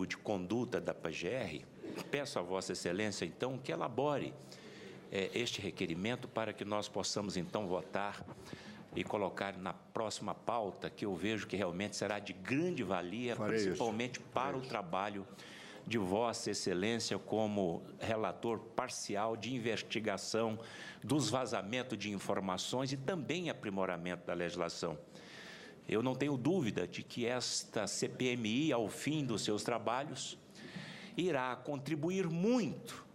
Código de Conduta da PGR, peço a Vossa Excelência, então, que elabore este requerimento para que nós possamos, então, votar e colocar na próxima pauta, que eu vejo que realmente será de grande valia, principalmente para o trabalho de Vossa Excelência como relator parcial de investigação dos vazamentos de informações e também aprimoramento da legislação. Eu não tenho dúvida de que esta CPMI, ao fim dos seus trabalhos, irá contribuir muito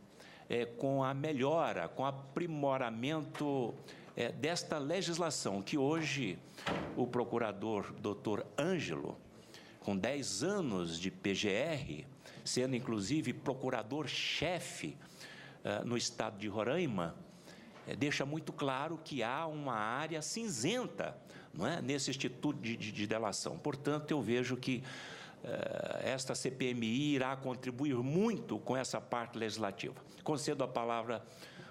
com a melhora, com o aprimoramento desta legislação, que hoje o procurador Dr. Ângelo, com 10 anos de PGR, sendo inclusive procurador-chefe no estado de Roraima, deixa muito claro que há uma área cinzenta, não é, nesse instituto de delação. Portanto, eu vejo que esta CPMI irá contribuir muito com essa parte legislativa. Concedo a palavra,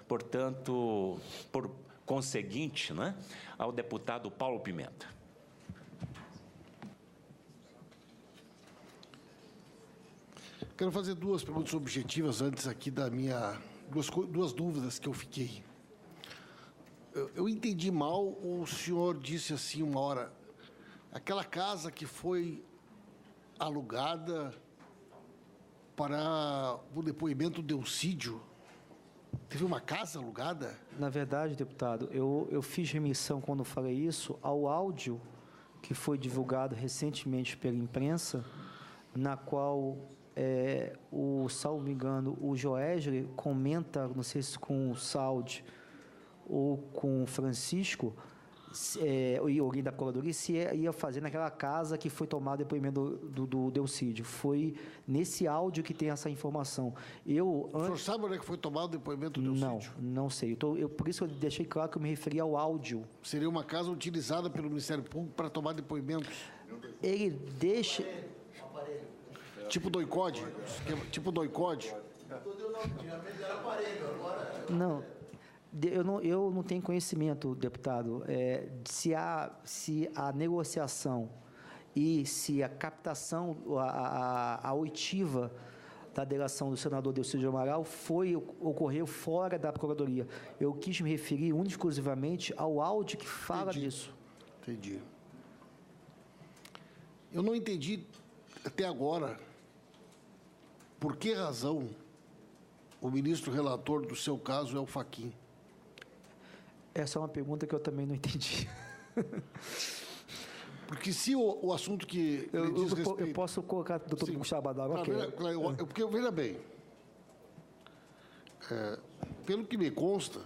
portanto, por conseguinte, né, ao deputado Paulo Pimenta. Quero fazer duas perguntas objetivas antes aqui da minha... Duas dúvidas que eu fiquei. Eu entendi mal, o senhor disse assim uma hora, aquela casa que foi alugada para o depoimento do Delcídio, teve uma casa alugada? Na verdade, deputado, eu fiz remissão, quando falei isso, ao áudio que foi divulgado recentemente pela imprensa, na qual, salvo me engano, o Joesley comenta, não sei se com o Saldi ou com o Francisco, e alguém da Procuradoria, se ia fazer naquela casa que foi tomado depoimento do Delcídio. Foi nesse áudio que tem essa informação. O senhor sabe onde é que foi tomado o depoimento do Delcídio? Não sei. Por isso eu deixei claro que eu me referi ao áudio. Seria uma casa utilizada pelo Ministério Público para tomar depoimentos? Ele deixa... Tipo do ICOD? Tipo do ICOD? Não... Eu não tenho conhecimento, deputado, se a negociação e se a captação, a oitiva da delação do senador Delcídio Amaral ocorreu fora da Procuradoria. Eu quis me referir única e exclusivamente ao áudio que fala disso. Entendi. Eu não entendi até agora por que razão o ministro relator do seu caso é o Fachin. Essa é uma pergunta que eu também não entendi. Porque se o assunto que diz respeito... Eu posso colocar o doutor Gustavo Badal, porque, veja bem, pelo que me consta,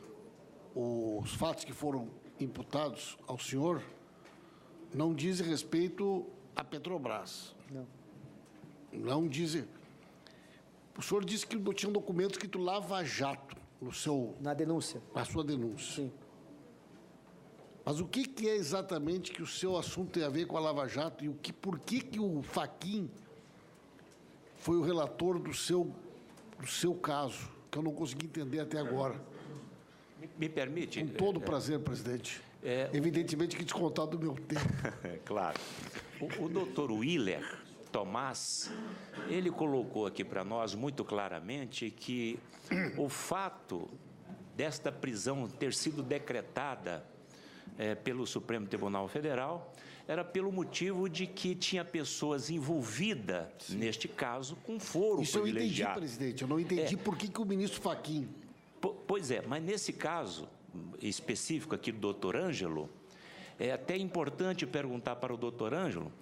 os fatos que foram imputados ao senhor não dizem respeito à Petrobras. Não dizem... O senhor disse que tinha um documento escrito Lava Jato no seu... Na denúncia. Na sua denúncia. Sim. Mas o que é exatamente que o seu assunto tem a ver com a Lava Jato e por que o Fachin foi o relator do seu caso, que eu não consegui entender até agora? Me permite? Com todo prazer, presidente. Evidentemente que descontar do meu tempo. Claro. O doutor Willer Tomás, ele colocou aqui para nós muito claramente que o fato desta prisão ter sido decretada pelo Supremo Tribunal Federal era pelo motivo de que tinha pessoas envolvidas, neste caso, com foro Isso privilegiado. Eu entendi, presidente. Eu não entendi por que o ministro Fachin... Pois é, mas nesse caso específico aqui do doutor Ângelo, é até importante perguntar para o doutor Ângelo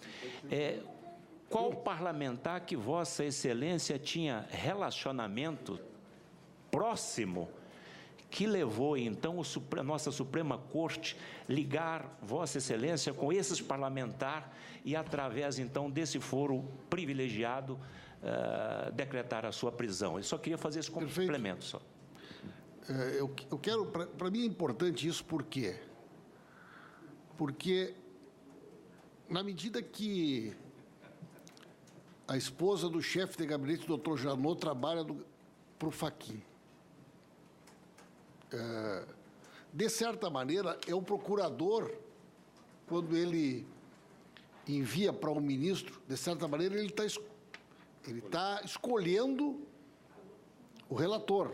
qual parlamentar que Vossa Excelência tinha relacionamento próximo que levou, então, a nossa Suprema Corte ligar Vossa Excelência com esses parlamentares e, através, então, desse foro privilegiado, decretar a sua prisão. Eu só queria fazer esse complemento. Só. Eu quero... Para mim é importante isso, por quê? Porque, na medida que a esposa do chefe de gabinete, doutor Janot, trabalha para o Fachin, de certa maneira, é o procurador, quando ele envia para um ministro, de certa maneira, ele está Ele está escolhendo o relator.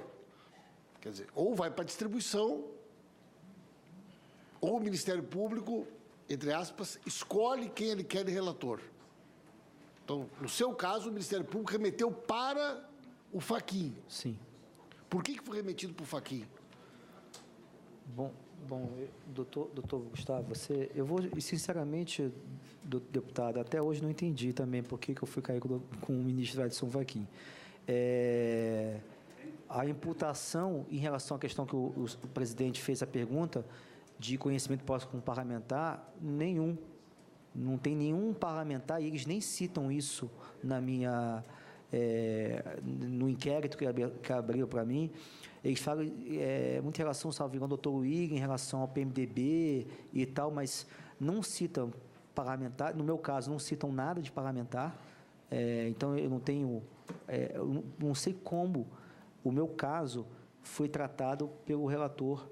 Quer dizer, ou vai para a distribuição, ou o Ministério Público, entre aspas, escolhe quem ele quer de relator. Então, no seu caso, o Ministério Público remeteu para o Fachin. Sim. Por que foi remetido para o Fachin? Bom, doutor Gustavo, eu vou, sinceramente, deputado, até hoje não entendi também por que eu fui cair com o ministro Edson Fachin. A imputação em relação à questão que o presidente fez a pergunta de conhecimento com parlamentar, nenhum. Não tem nenhum parlamentar, e eles nem citam isso no inquérito que abriu para mim. Eles falam muito em relação, salvo engano, ao doutor William, em relação ao PMDB e tal, mas não citam parlamentar. No meu caso, não citam nada de parlamentar. Então, eu não tenho... eu não sei como o meu caso foi tratado pelo relator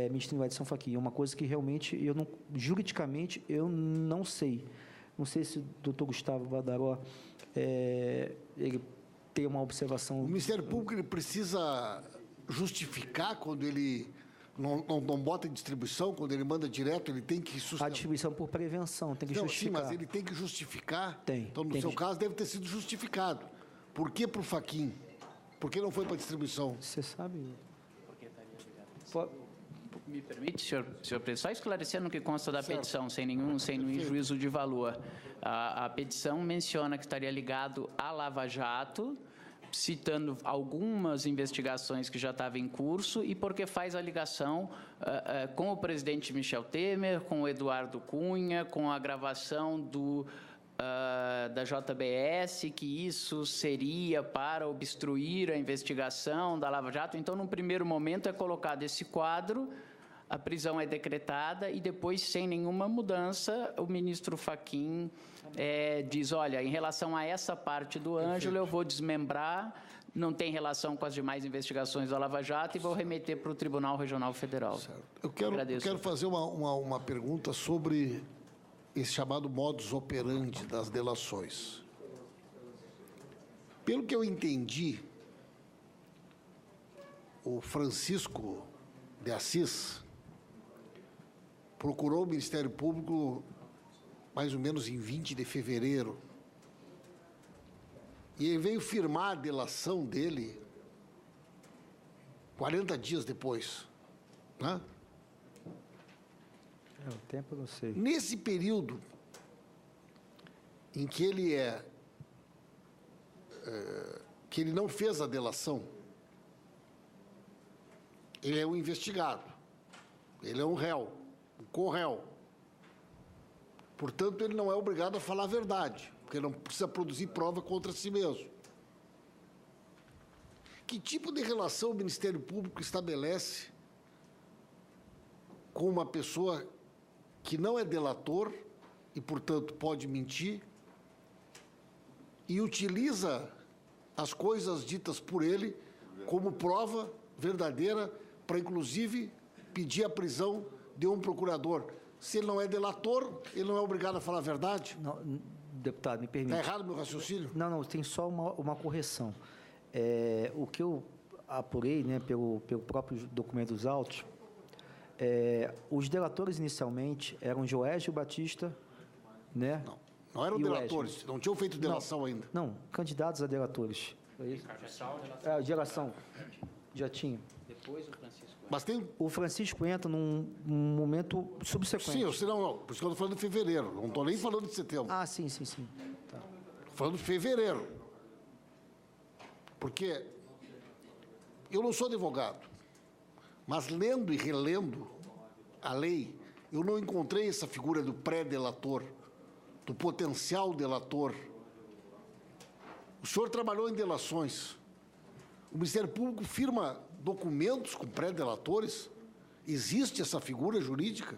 ministro Edson Fachin. É uma coisa que realmente, juridicamente, eu não sei. Não sei se o doutor Gustavo Badaró ele tem uma observação... O Ministério Público ele precisa justificar quando ele não bota em distribuição, quando ele manda direto, ele tem que sustentar... A distribuição por prevenção, tem que justificar. Sim, mas ele tem que justificar. Tem. Então, no seu caso, deve ter sido justificado. Por que para o Fachin? Por que não foi para a distribuição? Você sabe... Me permite, senhor presidente, só esclarecendo o que consta da petição, sem nenhum juízo de valor. A petição menciona que estaria ligado à Lava Jato, citando algumas investigações que já estavam em curso e porque faz a ligação com o presidente Michel Temer, com o Eduardo Cunha, com a gravação da JBS, que isso seria para obstruir a investigação da Lava Jato. Então, num primeiro momento, é colocado esse quadro, a prisão é decretada e depois, sem nenhuma mudança, o ministro Fachin diz, olha, em relação a essa parte do Ângelo, eu vou desmembrar, não tem relação com as demais investigações da Lava Jato e vou remeter para o Tribunal Regional Federal. Certo. Eu quero fazer uma pergunta sobre esse chamado modus operandi das delações. Pelo que eu entendi, o Francisco de Assis procurou o Ministério Público mais ou menos em 20 de fevereiro. E ele veio firmar a delação dele 40 dias depois. Né? O tempo eu não sei. Nesse período em que que ele não fez a delação, ele é um investigado, ele é um réu, um co-réu. Portanto, ele não é obrigado a falar a verdade, porque não precisa produzir prova contra si mesmo. Que tipo de relação o Ministério Público estabelece com uma pessoa que não é delator e, portanto, pode mentir e utiliza as coisas ditas por ele como prova verdadeira para, inclusive, pedir a prisão de um procurador? Se ele não é delator, ele não é obrigado a falar a verdade? Não, deputado, me permite. Está errado o meu raciocínio? Não, tem só uma correção. O que eu apurei, né, pelo próprio documento dos autos, os delatores inicialmente eram Joésio Batista, né? Não eram delatores, não tinham feito delação ainda. Não, candidatos a delatores. Foi isso? A delação já tinha. Depois o Francisco. Mas tem... O Francisco entra num momento subsequente. Sim, não. Por isso que eu estou falando de fevereiro. Não estou nem falando de setembro. Ah, sim. Tá. Estou falando de fevereiro. Porque eu não sou advogado, mas lendo e relendo a lei, eu não encontrei essa figura do pré-delator, do potencial delator. O senhor trabalhou em delações. O Ministério Público firma documentos com pré-delatores? Existe essa figura jurídica?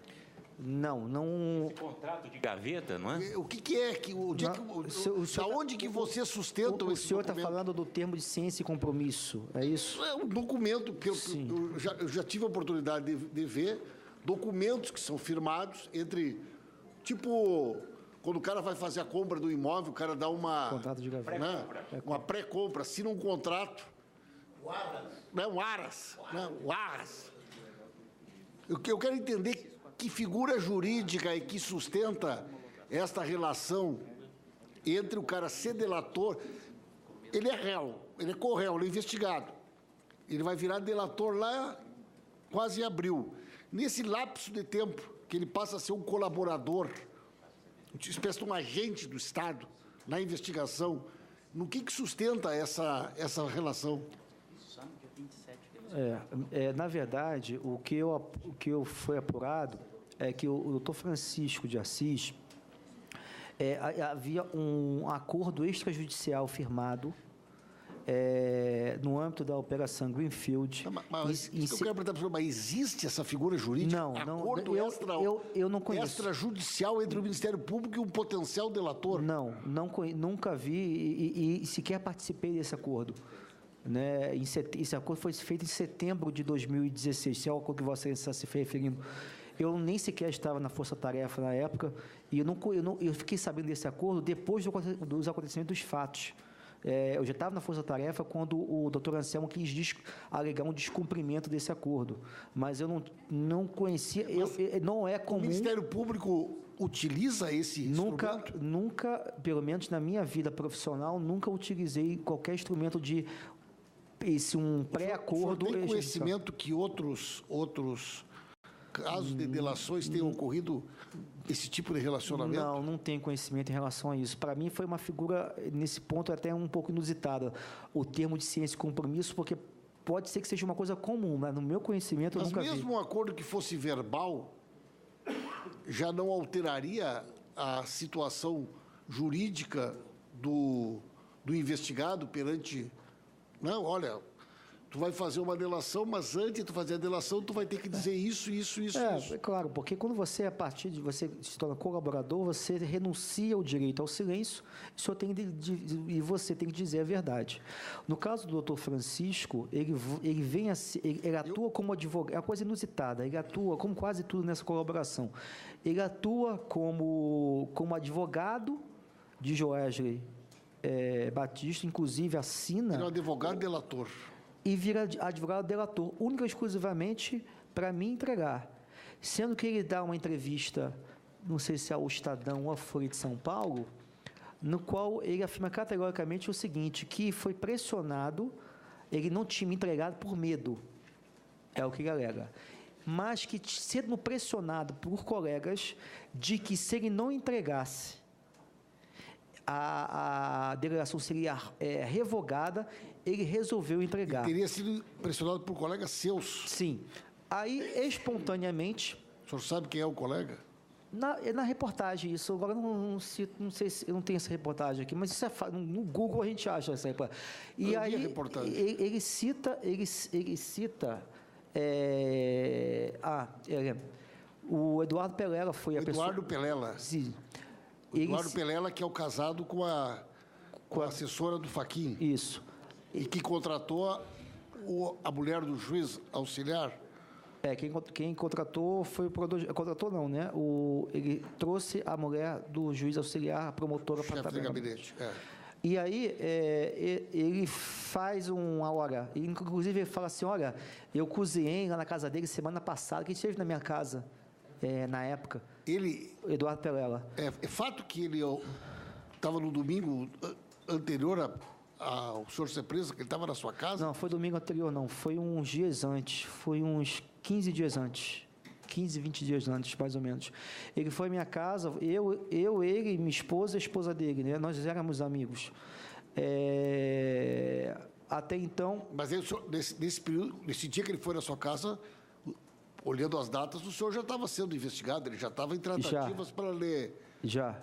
Não. Contrato de gaveta, não é? O que é? Da onde que você sustenta esse documento? O senhor está falando do termo de ciência e compromisso, é isso? É um documento que eu já tive a oportunidade de ver, documentos que são firmados entre, tipo, quando o cara vai fazer a compra do imóvel, o cara dá uma... Contrato de gaveta. Né? Uma pré-compra, assina um contrato. O Aras. O Aras. Eu quero entender que figura jurídica e que sustenta esta relação entre o cara ser delator. Ele é réu, ele é corréu, ele é investigado. Ele vai virar delator lá quase em abril. Nesse lapso de tempo que ele passa a ser um colaborador, uma espécie de um agente do Estado na investigação, no que sustenta essa relação? Na verdade, o que foi apurado é que o doutor Francisco de Assis, havia um acordo extrajudicial firmado no âmbito da Operação Greenfield. Mas eu quero perguntar para o senhor, mas existe essa figura jurídica? Não, acordo eu não conheço. Extrajudicial entre o Ministério Público e um potencial delator? Nunca vi e sequer participei desse acordo. Né? Esse acordo foi feito em setembro de 2016, se é o acordo que Vossa Excelência está se referindo. Eu nem sequer estava na Força Tarefa na época, e eu fiquei sabendo desse acordo depois dos acontecimentos dos fatos. Eu já estava na Força Tarefa quando o doutor Anselmo quis alegar um descumprimento desse acordo, mas eu não conhecia, não é comum... O Ministério Público utiliza esse instrumento? Nunca, pelo menos na minha vida profissional, nunca utilizei qualquer instrumento de... um pré-acordo... Tem conhecimento que outros casos de delações tenham ocorrido esse tipo de relacionamento? Não tenho conhecimento em relação a isso. Para mim foi uma figura, nesse ponto, até um pouco inusitada, o termo de ciência e compromisso, porque pode ser que seja uma coisa comum, mas no meu conhecimento eu nunca vi. Mas mesmo um acordo que fosse verbal, já não alteraria a situação jurídica do investigado perante... Não, olha... Tu vai fazer uma delação, mas antes de tu fazer a delação, tu vai ter que dizer isso. É claro, porque quando você, a partir de você se torna colaborador, você renuncia ao direito ao silêncio e você tem que dizer a verdade. No caso do doutor Francisco, ele atua como advogado, é uma coisa inusitada, ele atua como quase tudo nessa colaboração. Ele atua como advogado de Joesley Batista, inclusive assina... Ele é um advogado delator. E vira advogado delator, única e exclusivamente para me entregar. Sendo que ele dá uma entrevista, não sei se é ao Estadão ou à Folha de São Paulo, no qual ele afirma categoricamente o seguinte, que foi pressionado, ele não tinha me entregado por medo, é o que ele alega, mas que sendo pressionado por colegas de que se ele não entregasse, a delegação seria revogada, ele resolveu entregar. Ele teria sido pressionado por colegas seus? Sim. Aí, espontaneamente... O senhor sabe quem é o colega? Na reportagem, isso. Agora, não sei se... Eu não tenho essa reportagem aqui, mas isso no Google a gente acha essa reportagem. E aí, ele cita... o Eduardo Pelela foi a pessoa... Eduardo Pelela. Sim. Eduardo Pelela, que é o casado com a assessora do Fachin. Isso. E que contratou a mulher do juiz auxiliar. Quem contratou foi o promotor... Contratou não, né? Ele trouxe a mulher do juiz auxiliar, a promotora... Chefe de gabinete, E aí, ele faz inclusive ele fala assim, olha, eu cozinhei lá na casa dele semana passada, que ele esteve na minha casa, na época. Eduardo Pelela. É fato que ele estava no domingo anterior ao senhor ser preso, que ele estava na sua casa? Não, foi domingo anterior, não. Foi uns dias antes. Foi uns 15 dias antes. 15, 20 dias antes, mais ou menos. Ele foi à minha casa, ele, minha esposa e a esposa dele, né? Nós éramos amigos. Até então... Mas ele, nesse período, nesse dia que ele foi na sua casa, olhando as datas, o senhor já estava sendo investigado, ele já estava em tratativas para ler... Já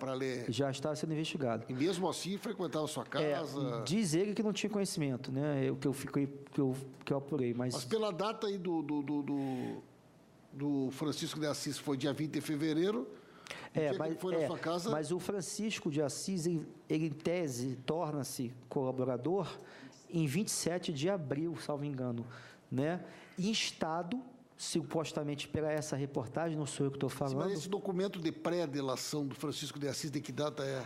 estava sendo investigado. E mesmo assim frequentava a sua casa? Diz ele que não tinha conhecimento, né? Que eu apurei, mas pela data aí do Francisco de Assis foi dia 20 de fevereiro. Mas foi na sua casa. Mas o Francisco de Assis, ele em tese torna-se colaborador em 27 de abril, salvo engano, né? Instado, supostamente pela essa reportagem, não sou eu que estou falando. Mas esse documento de pré-delação do Francisco de Assis, de que data é?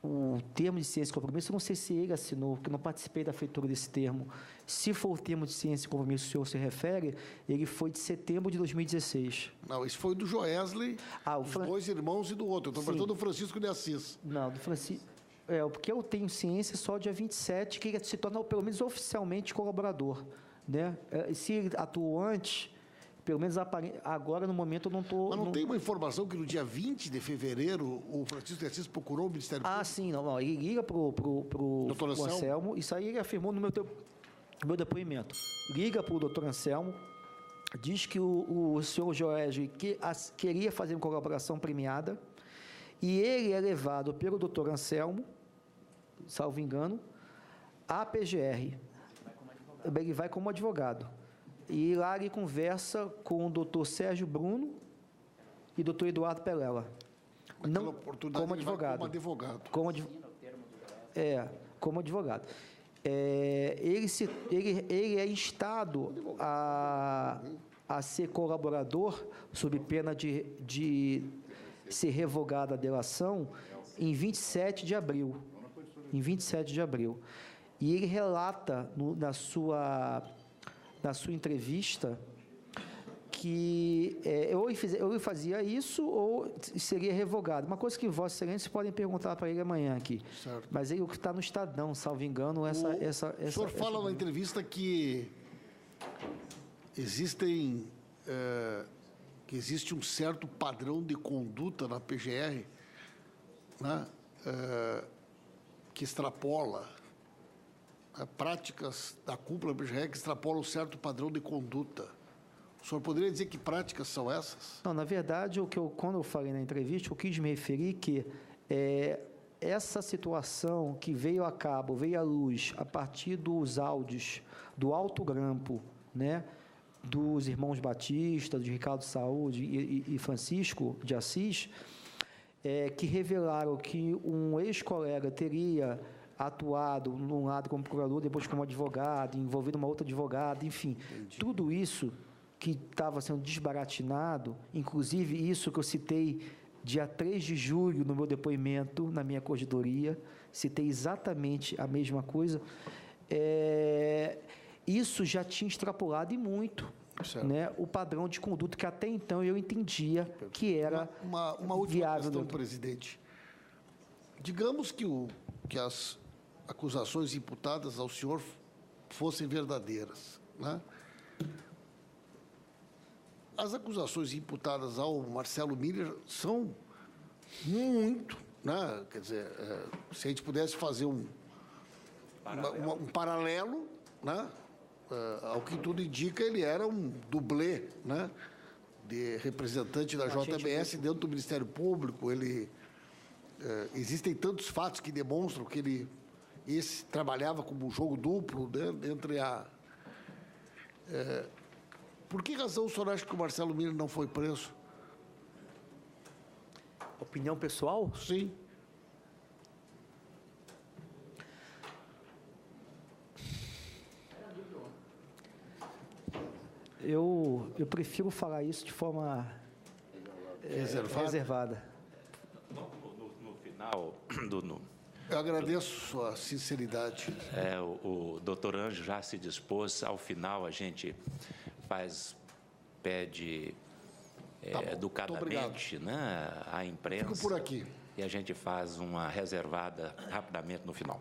O termo de ciência e compromisso, eu não sei se ele assinou, porque eu não participei da feitura desse termo. Se for o termo de ciência e compromisso que o senhor se refere, ele foi de setembro de 2016. Não, esse foi do Joesley, dos dois irmãos e do outro. Eu estou perguntando do Francisco de Assis. Não, do Francisco... porque eu tenho ciência só dia 27, que ele se torna, pelo menos oficialmente, colaborador. Né? Se ele atuou antes... Pelo menos agora, no momento, eu não estou... Mas não tem uma informação que no dia 20 de fevereiro o Francisco de Assis procurou o Ministério Público? Sim, não. Ele liga para o Anselmo. Isso aí ele afirmou no meu depoimento. Liga para o doutor Anselmo, diz que o senhor Joésio queria fazer uma colaboração premiada, e ele é levado pelo doutor Anselmo, salvo engano, à PGR. Ele vai como advogado. E lá ele conversa com o doutor Sérgio Bruno e o doutor Eduardo Pelela. Naquela oportunidade, como advogado. Como advogado. Como advogado. Ele é instado a ser colaborador, sob pena de ser revogada a delação, em 27 de abril. Em 27 de abril. E ele relata na sua entrevista que ou ele fazia isso ou seria revogado. Uma coisa que Vossa Excelência podem perguntar para ele amanhã aqui. Certo. Mas ele está no Estadão, salvo engano, o senhor fala na entrevista que existe um certo padrão de conduta na PGR, né, que extrapola práticas da cúpula da PGR que extrapolam um certo padrão de conduta. O senhor poderia dizer que práticas são essas? Não, na verdade, quando eu falei na entrevista, eu quis me referir que essa situação que veio à luz a partir dos áudios do Alto Grampo, né, dos irmãos Batista, de Ricardo Saúde e Francisco de Assis, que revelaram que um ex-colega teria atuado num lado como procurador, depois como advogado, envolvido uma outra advogada, enfim. Entendi. Tudo isso que estava sendo desbaratinado, inclusive isso que eu citei dia 3 de julho no meu depoimento, na minha corregedoria, citei exatamente a mesma coisa, isso já tinha extrapolado e muito, né, o padrão de conduta que até então eu entendia que era uma última questão, presidente. Digamos que as acusações imputadas ao senhor fossem verdadeiras, né? As acusações imputadas ao Marcelo Miller são muito, né? Quer dizer, se a gente pudesse fazer um paralelo, né? Ao que tudo indica, ele era um dublê, né, de representante da JBS dentro do Ministério Público. Existem tantos fatos que demonstram que esse trabalhava como um jogo duplo, né, entre a... Por que razão o senhor acha que o Marcelo Miller não foi preso? Opinião pessoal? Sim. Eu prefiro falar isso de forma reservada. No final eu agradeço sua sinceridade. O doutor Anjo já se dispôs. Ao final, a gente pede educadamente, né, à imprensa. Fico por aqui. E a gente faz uma reservada rapidamente no final.